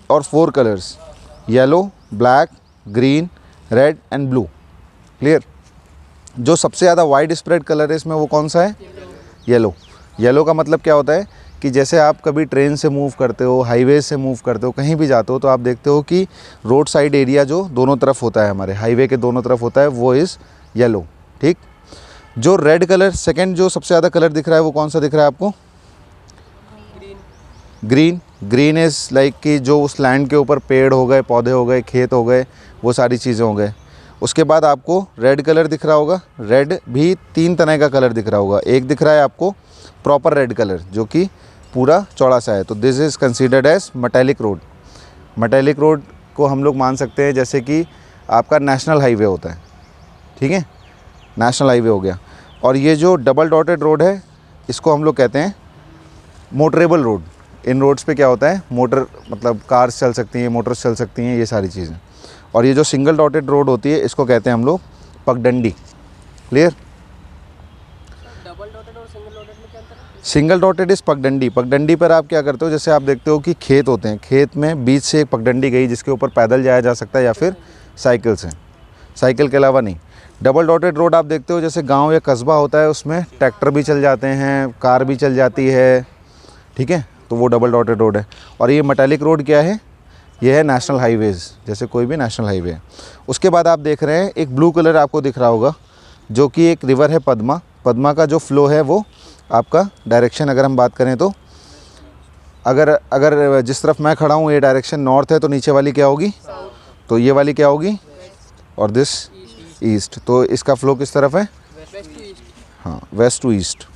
और 4 colours, yellow, black, green, red and blue. Clear. जो सबसे ज़्यादा वाइड स्प्रेड कलर है इसमें वो कौन सा है? येलो। येलो का मतलब क्या होता है कि जैसे आप कभी ट्रेन से मूव करते हो, हाईवे से मूव करते हो, कहीं भी जाते हो, तो आप देखते हो कि रोड साइड एरिया जो दोनों तरफ होता है, हमारे हाईवे के दोनों तरफ होता है, वो इज़ येलो। ठीक। जो रेड कलर, सेकंड जो सबसे ज़्यादा कलर दिख रहा है वो कौन सा दिख रहा है आपको? ग्रीन। ग्रीन इज़ लाइक कि जो उस लैंड के ऊपर पेड़ हो गए, पौधे हो गए, खेत हो गए, वो सारी चीज़ें हो गए। उसके बाद आपको रेड कलर दिख रहा होगा। रेड भी 3 तरह का कलर दिख रहा होगा। एक दिख रहा है आपको प्रॉपर रेड कलर जो कि पूरा चौड़ा सा है, तो this is considered as metallic road. Metallic road को हम लोग मान सकते हैं जैसे कि आपका नेशनल हाईवे होता है। ठीक है, नेशनल हाईवे हो गया। और ये जो डबल डॉटेड रोड है इसको हम लोग कहते हैं मोटरेबल रोड। इन रोड्स पे क्या होता है, मोटर मतलब कार्स चल सकती हैं, मोटर्स चल सकती हैं, ये सारी चीज़ें। और ये जो सिंगल डॉटेड रोड होती है इसको कहते हैं हम लोग पगडंडी। क्लियर। डबल डॉटेड और सिंगल डॉटेड में क्या अंतर है? सिंगल डॉटेड इस पगडंडी। पगडंडी पर आप क्या करते हो, जैसे आप देखते हो कि खेत होते हैं, खेत में बीच से एक पगडंडी गई जिसके ऊपर पैदल जाया जा सकता है या फिर साइकिल से, साइकिल के अलावा नहीं। डबल डॉटेड रोड आप देखते हो जैसे गांव या कस्बा होता है, उसमें ट्रैक्टर भी चल जाते हैं, कार भी चल जाती है। ठीक है, तो वो डबल डॉटेड रोड है। और ये मेटालिक रोड क्या है? ये है नेशनल हाईवेज़, जैसे कोई भी नेशनल हाईवे है। उसके बाद आप देख रहे हैं एक ब्लू कलर आपको दिख रहा होगा जो कि एक रिवर है पद्मा। पद्मा का जो फ्लो है वो आपका डायरेक्शन अगर हम बात करें तो अगर जिस तरफ मैं खड़ा हूँ ये डायरेक्शन नॉर्थ है, तो नीचे वाली क्या होगी? तो ये वाली क्या होगी? और दिस ईस्ट। तो इसका फ्लो किस तरफ है? West to east. हाँ, वेस्ट टू ईस्ट।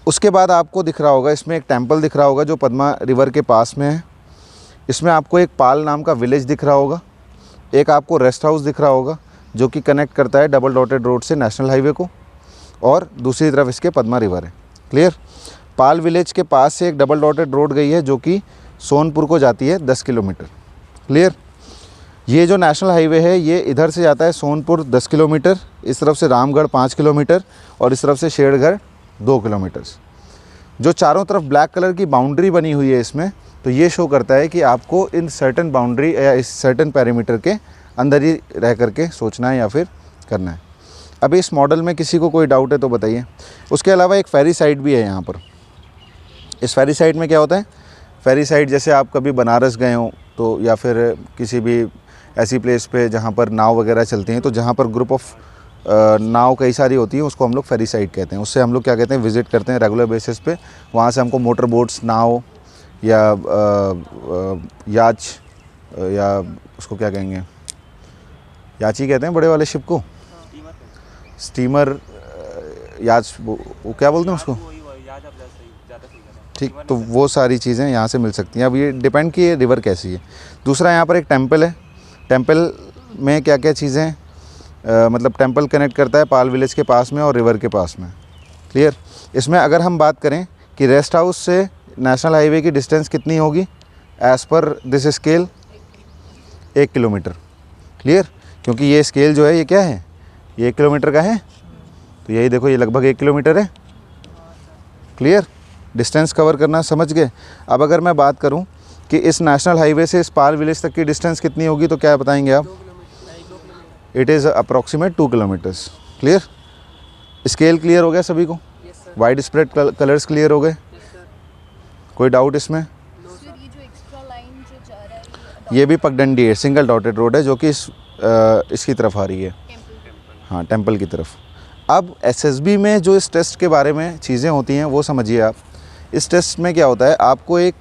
उसके बाद आपको दिख रहा होगा इसमें एक टेंपल दिख रहा होगा जो पद्मा रिवर के पास में है। इसमें आपको एक पाल नाम का विलेज दिख रहा होगा। एक आपको रेस्ट हाउस दिख रहा होगा जो कि कनेक्ट करता है डबल डॉटेड रोड से नेशनल हाईवे को, और दूसरी तरफ इसके पद्मा रिवर है। क्लियर। पाल विलेज के पास से एक डबल डॉटेड रोड गई है जो कि सोनपुर को जाती है 10 किलोमीटर। क्लियर। ये जो नेशनल हाईवे है ये इधर से जाता है सोनपुर 10 किलोमीटर, इस तरफ से रामगढ़ 5 किलोमीटर और इस तरफ से शेरगढ़ 2 किलोमीटर। जो चारों तरफ ब्लैक कलर की बाउंड्री बनी हुई है इसमें, तो ये शो करता है कि आपको इन सर्टेन बाउंड्री या इस सर्टेन पैरामीटर के अंदर ही रह करके सोचना है या फिर करना है। अभी इस मॉडल में किसी को कोई डाउट है तो बताइए। उसके अलावा एक फेरी साइड भी है यहाँ पर। इस फेरी साइड में क्या होता है? फेरी साइड जैसे आप कभी बनारस गए हो तो, या फिर किसी भी ऐसी प्लेस पे जहाँ पर नाव वगैरह चलती हैं, तो जहाँ पर ग्रुप ऑफ नाव कई सारी होती हैं उसको हम लोग फेरी साइड कहते हैं। उससे हम लोग क्या कहते हैं, विज़िट करते हैं रेगुलर बेसिस पे। वहाँ से हमको मोटर बोट्स, नाव या याच या उसको क्या कहेंगे, याची कहते हैं बड़े वाले शिप को, स्टीमर, याच, वो क्या बोलते हैं उसको? ठीक। तो वो सारी चीज़ें यहाँ से मिल सकती हैं। अब ये डिपेंड कि ये रिवर कैसी है। दूसरा यहाँ पर एक टेंपल है। टेंपल में क्या क्या चीज़ें हैं, मतलब टेंपल कनेक्ट करता है पाल विलेज के पास में और रिवर के पास में। क्लियर। इसमें अगर हम बात करें कि रेस्ट हाउस से नेशनल हाईवे की डिस्टेंस कितनी होगी, as per this scale 1 kilometre. Clear. क्योंकि ये स्केल जो है ये क्या है, ये 1 किलोमीटर का है, तो यही देखो ये लगभग 1 किलोमीटर है। क्लियर। डिस्टेंस कवर करना समझ गए। अब अगर मैं बात करूं कि इस नेशनल हाईवे से इस पाल विलेज तक की डिस्टेंस कितनी होगी, तो क्या बताएंगे आप? It is approximate 2 kilometres. Clear. Scale clear हो गया सभी को? वाइड स्प्रेड कलर्स क्लियर हो गए? कोई डाउट इसमें? ये जो एक्स्ट्रा लाइन जो जा रहा है ये भी पगडंडी है, सिंगल डॉटेड रोड है जो कि इसकी तरफ आ रही है, हाँ, टेंपल की तरफ। अब एसएसबी में जो इस टेस्ट के बारे में चीज़ें होती हैं वो समझिए आप। इस टेस्ट में क्या होता है, आपको एक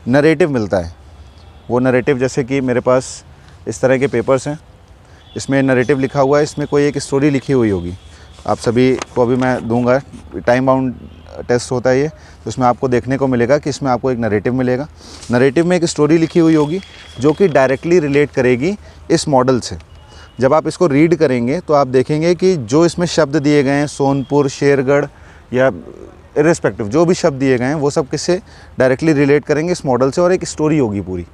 नरेटिव मिलता है। वो नरेटिव जैसे कि मेरे पास इस तरह के पेपर्स हैं, इसमें नरेटिव लिखा हुआ है, इसमें कोई एक स्टोरी लिखी हुई होगी। आप सभी को अभी मैं दूंगा, टाइम बाउंड टेस्ट होता है ये, तो इसमें आपको देखने को मिलेगा कि इसमें आपको एक नरेटिव मिलेगा। नरेटिव में एक स्टोरी लिखी हुई होगी जो कि डायरेक्टली रिलेट करेगी इस मॉडल से। जब आप इसको रीड करेंगे तो आप देखेंगे कि जो इसमें शब्द दिए गए हैं, सोनपुर, शेरगढ़ या इर्रेस्पेक्टिव जो भी शब्द दिए गए हैं, वो सब किससे डायरेक्टली रिलेट करेंगे, इस मॉडल से, और एक स्टोरी होगी पूरी।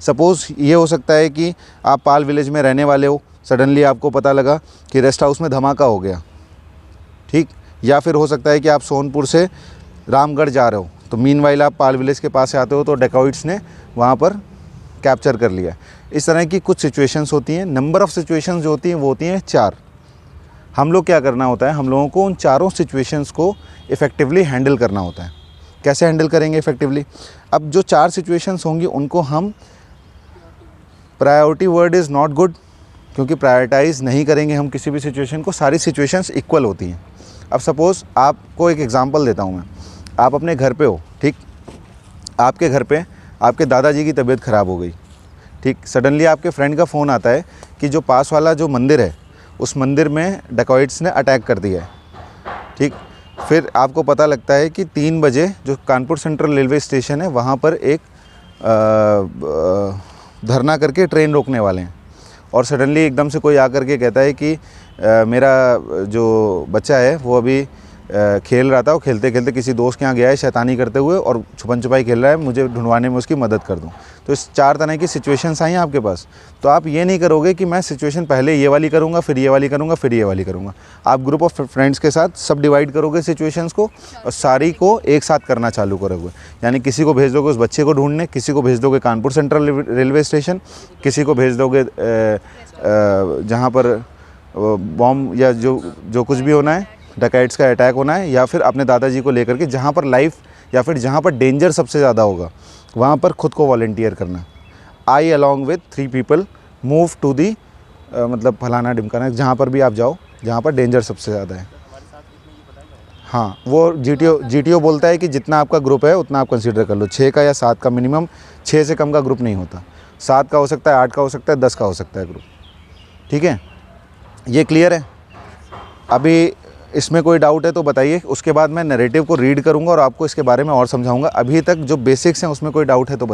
सपोज़ ये हो सकता है कि आप पाल विलेज में रहने वाले हो, सडनली आपको पता लगा कि रेस्ट हाउस में धमाका हो गया, ठीक। या फिर हो सकता है कि आप सोनपुर से रामगढ़ जा रहे हो, तो मीनवाइल आप पाल विलेज के पास से आते हो तो डेकॉइट्स ने वहाँ पर कैप्चर कर लिया। इस तरह की कुछ सिचुएशंस होती हैं। नंबर ऑफ़ सिचुएशंस जो होती हैं वो होती हैं 4। हम लोग क्या करना होता है, हम लोगों को उन चारों सिचुएशंस को इफ़ेक्टिवली हैंडल करना होता है। कैसे हैंडल करेंगे इफ़ेक्टिवली? अब जो 4 सिचुएशंस होंगी उनको हम, priority word is not good, क्योंकि प्रायोरिटाइज़ नहीं करेंगे हम किसी भी सिचुएशन को। सारी सिचुएशंस इक्वल होती हैं। अब सपोज़ आपको एक एग्जांपल देता हूँ मैं। आप अपने घर पे हो, ठीक, आपके घर पे आपके दादाजी की तबीयत ख़राब हो गई, ठीक। सडनली आपके फ्रेंड का फ़ोन आता है कि जो पास वाला जो मंदिर है उस मंदिर में डकॉइट्स ने अटैक कर दिया है, ठीक। फिर आपको पता लगता है कि 3 बजे जो कानपुर सेंट्रल रेलवे स्टेशन है वहाँ पर एक धरना करके ट्रेन रोकने वाले हैं, और सडनली एकदम से कोई आकर के कहता है कि मेरा जो बच्चा है वो अभी खेल रहा था, वो खेलते खेलते किसी दोस्त के यहाँ गया है शैतानी करते हुए और छुपन छुपाई खेल रहा है, मुझे ढूंढवाने में उसकी मदद कर दूं। तो इस 4 तरह की सिचुएशंस आई हैं आपके पास। तो आप ये नहीं करोगे कि मैं सिचुएशन पहले ये वाली करूँगा, फिर ये वाली करूँगा, फिर ये वाली करूँगा। आप ग्रुप ऑफ फ्रेंड्स के साथ सब डिवाइड करोगे सिचुएशंस को और सारी को एक साथ करना चालू करोगे। यानी किसी को भेज दोगे उस बच्चे को ढूंढने, किसी को भेज दोगे कानपुर सेंट्रल रेलवे स्टेशन, किसी को भेज दोगे जहाँ पर बॉम्ब या जो कुछ भी होना है, डकैट्स का अटैक होना है, या फिर अपने दादाजी को लेकर के जहाँ पर लाइफ या फिर जहाँ पर डेंजर सबसे ज़्यादा होगा वहाँ पर खुद को वॉलंटियर करना। I along with 3 people move to the मतलब फलाना ढिमकाना, जहाँ पर भी आप जाओ जहाँ पर डेंजर सबसे ज़्यादा है। हाँ, वो जीटीओ बोलता है कि जितना आपका ग्रुप है उतना आप कंसीडर कर लो। 6 का या 7 का मिनिमम, 6 से कम का ग्रुप नहीं होता। 7 का हो सकता है, 8 का हो सकता है, 10 का हो सकता है ग्रुप, ठीक है। ये क्लियर है? अभी इसमें कोई डाउट है तो बताइए, उसके बाद मैं नैरेटिव को रीड करूंगा और आपको इसके बारे में और समझाऊंगा। अभी तक जो बेसिक्स हैं उसमें कोई डाउट है तो बताइए।